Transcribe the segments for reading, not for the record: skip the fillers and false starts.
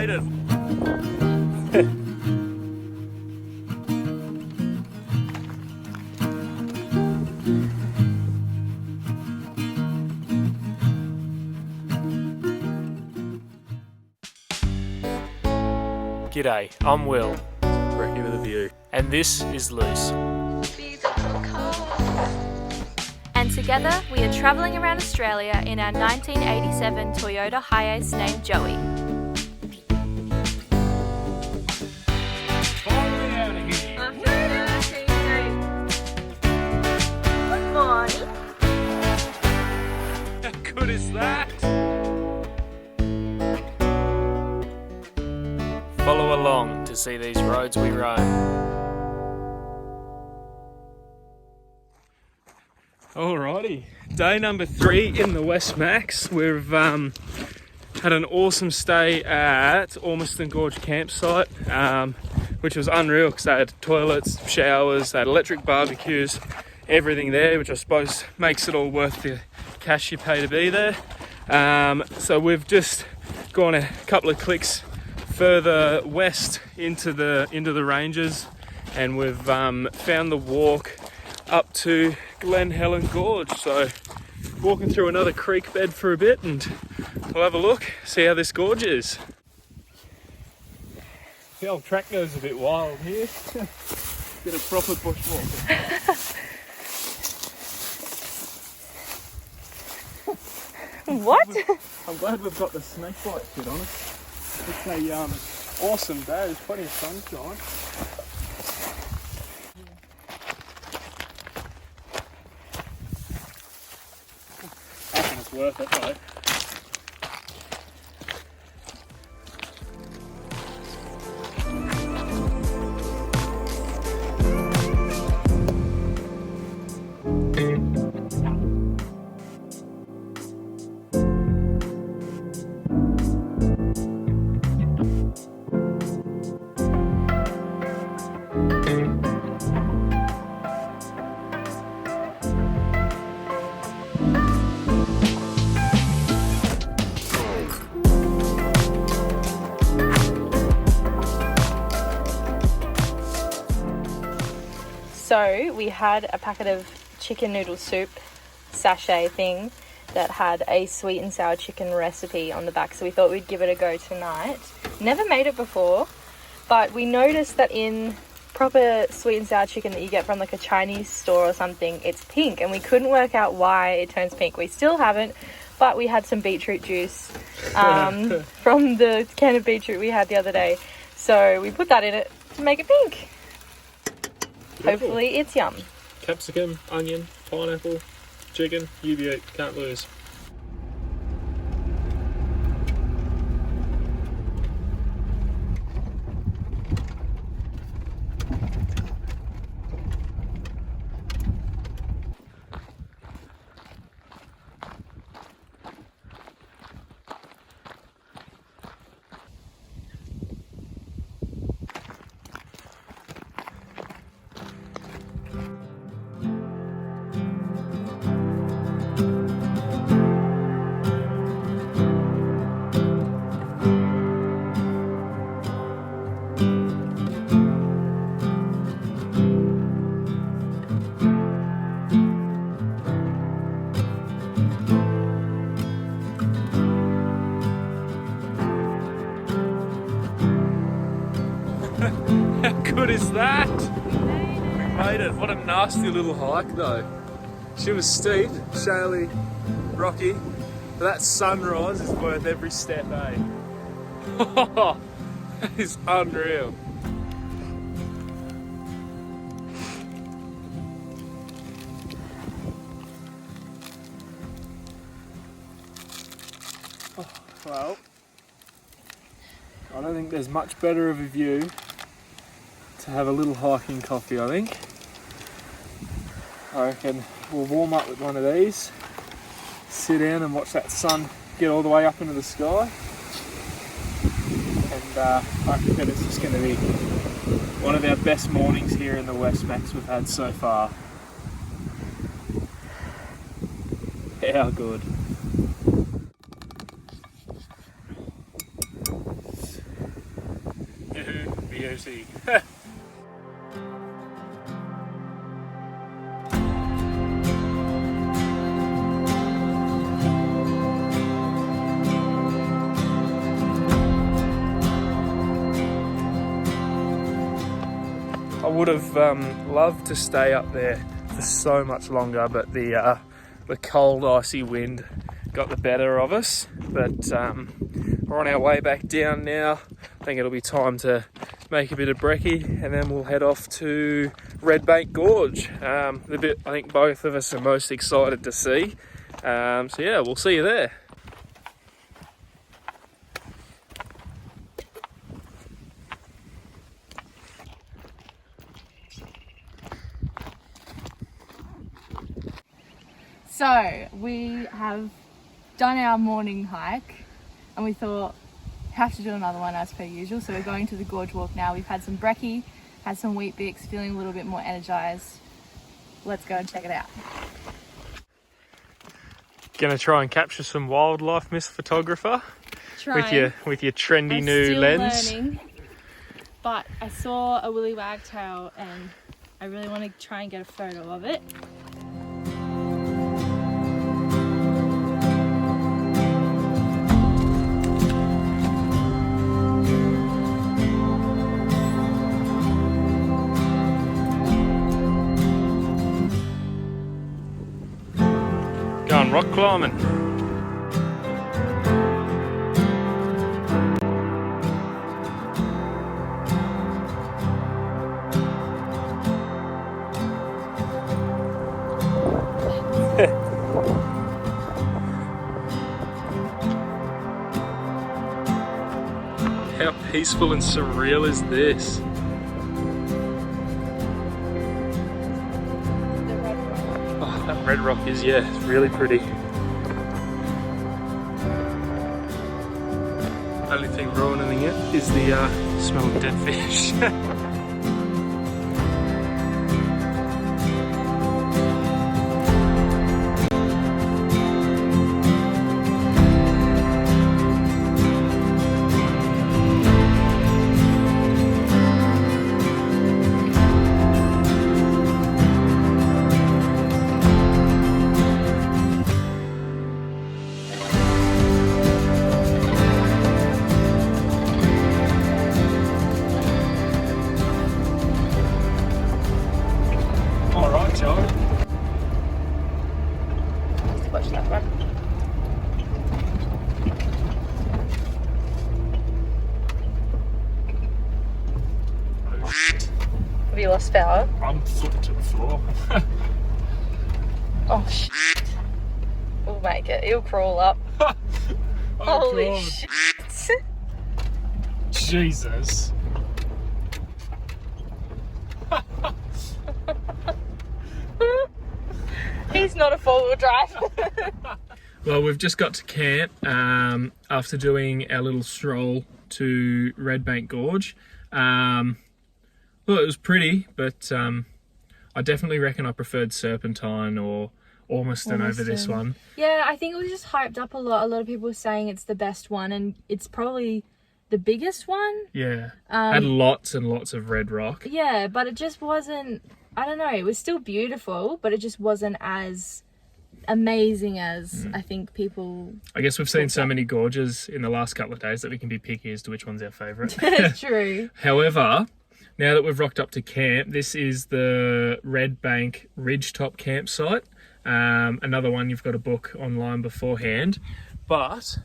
made it. G'day, I'm Will, Brekkie with a view. and this is Loose. And together we are travelling around Australia in our 1987 Toyota Hiace named Joey. Finally out of here. Good morning. How good is that? Follow along to see these roads we roam. Alrighty, day number 3 in the West Macs. We've had an awesome stay at Ormiston Gorge campsite, which was unreal because they had toilets, showers, they had electric barbecues, everything there, which I suppose makes it all worth the cash you pay to be there. So we've just gone a couple of clicks further west into the ranges, and we've found the walk up to Glen Helen Gorge. So walking through another creek bed for a bit, and we'll have a look, see how this gorge is. The old track goes a bit wild here. Bit of proper bushwalking. What? I'm glad we've got the snake bite kit on us. It's a awesome day, there's plenty of sunshine. I think it's worth it though. So we had a packet of chicken noodle soup sachet thing that had a sweet and sour chicken recipe on the back, so we thought we'd give it a go tonight. Never made it before, but we noticed that in proper sweet and sour chicken that you get from like a Chinese store or something, it's pink, and we couldn't work out why it turns pink. We still haven't, but we had some beetroot juice from the can of beetroot we had the other day, so we put that in it to make it pink. Beautiful. Hopefully it's yum. Capsicum, onion, pineapple, chicken, Uppbeat, can't lose. How good is that? We made it. What a nasty little hike though. She was steep, shaly, rocky, but that sunrise is worth every step, eh? That is unreal. Well, I don't think there's much better of a view to have a little hiking coffee, I think. I reckon we'll warm up with one of these, sit down and watch that sun get all the way up into the sky, and I reckon it's just going to be one of our best mornings here in the West Macs we've had so far. How good. Lucy. I would have loved to stay up there for so much longer, but the cold, icy wind got the better of us. But we're on our way back down now. I think it'll be time to make a bit of brekkie, and then we'll head off to Redbank Gorge. The bit I think both of us are most excited to see. So yeah, we'll see you there. So we have done our morning hike and we thought have to do another one as per usual. So we're going to the gorge walk now. We've had some brekkie, had some wheat bix, feeling a little bit more energized. Let's go and check it out. Gonna try and capture some wildlife, Miss Photographer, Trying. with your trendy I'm new still lens. learning, but I saw a woolly wagtail and I really want to try and get a photo of it. Going rock climbing. How peaceful and surreal is this? Oh, that red rock is, yeah, it's really pretty. Only thing ruining it is the smell of dead fish. Watch that one. Oh shit. Have you lost power? I'm flipping to the floor. Oh shit. We'll make it. He'll crawl up. Oh, Holy God. shit. Jesus. He's not a four-wheel drive. Well, we've just got to camp after doing our little stroll to Redbank Gorge. Well, it was pretty, but I definitely reckon I preferred Serpentine or Ormiston over this one. Yeah, I think it was just hyped up a lot. A lot of people were saying it's the best one, and it's probably the biggest one. Yeah, had lots and lots of red rock. Yeah, but it just wasn't, I don't know, it was still beautiful, but it just wasn't as amazing as I think people... I guess we've seen so many gorges in the last couple of days that we can be picky as to which one's our favourite. True. However, now that we've rocked up to camp, this is the Redbank Ridgetop campsite. Another one you've got to book online beforehand, but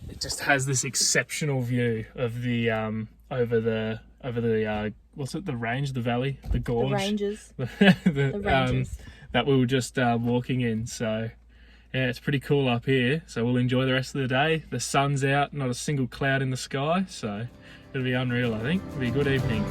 it just has this exceptional view of the over the what's it, the range, the valley, the gorge, The ranges. the ranges. that we were just walking in. So yeah, it's pretty cool up here. So we'll enjoy the rest of the day. The sun's out, not a single cloud in the sky, so it'll be unreal. I think it'll be a good evening.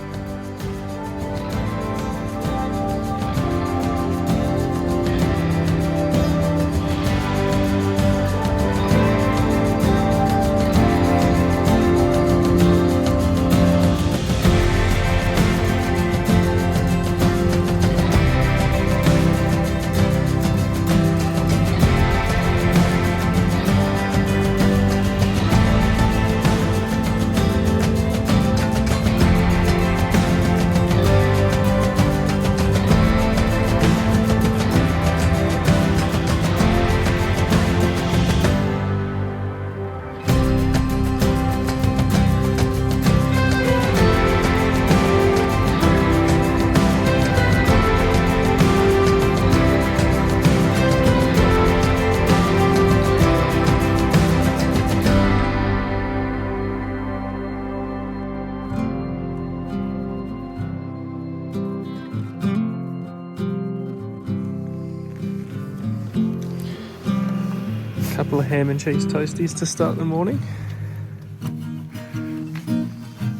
Couple of ham and cheese toasties to start the morning.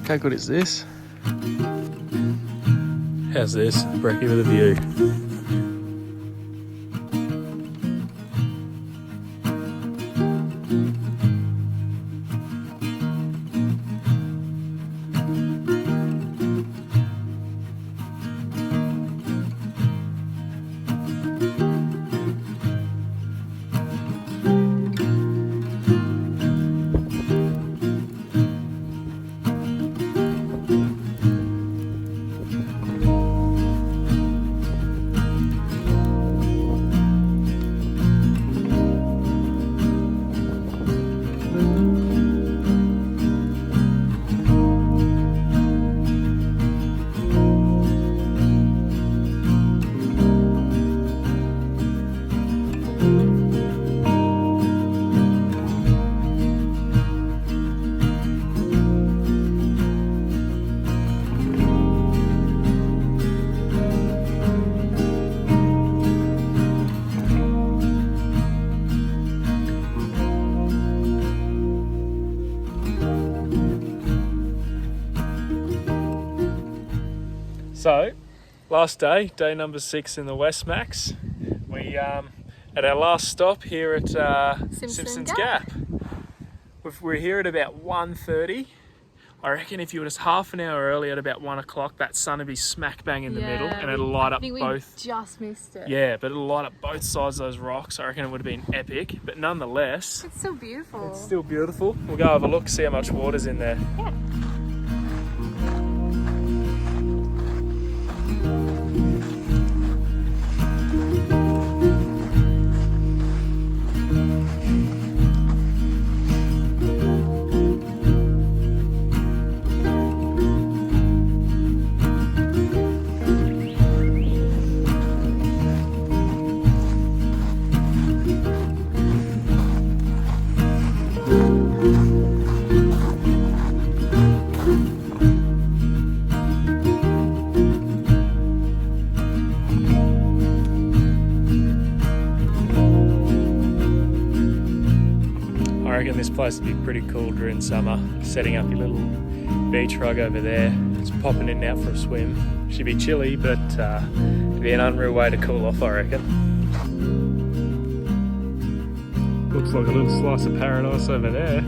How good is this? How's this? Brekkie with a view. So, last day, day number 6 in the West Macs. We at our last stop here at Simpsons Gap. We're here at about 1:30. I reckon if you were just half an hour early at about 1 o'clock, that sun would be smack bang in the middle, and it'll light up both. Just missed it. Yeah, but it'll light up both sides of those rocks. I reckon it would have been epic, but nonetheless, It's so beautiful. it's still beautiful. We'll go have a look, see how much water's in there. Yeah. I reckon this place would be pretty cool during summer. Setting up your little beach rug over there, just popping in and out for a swim. Should be chilly, but it'd be an unreal way to cool off, I reckon. Looks like a little slice of paradise over there.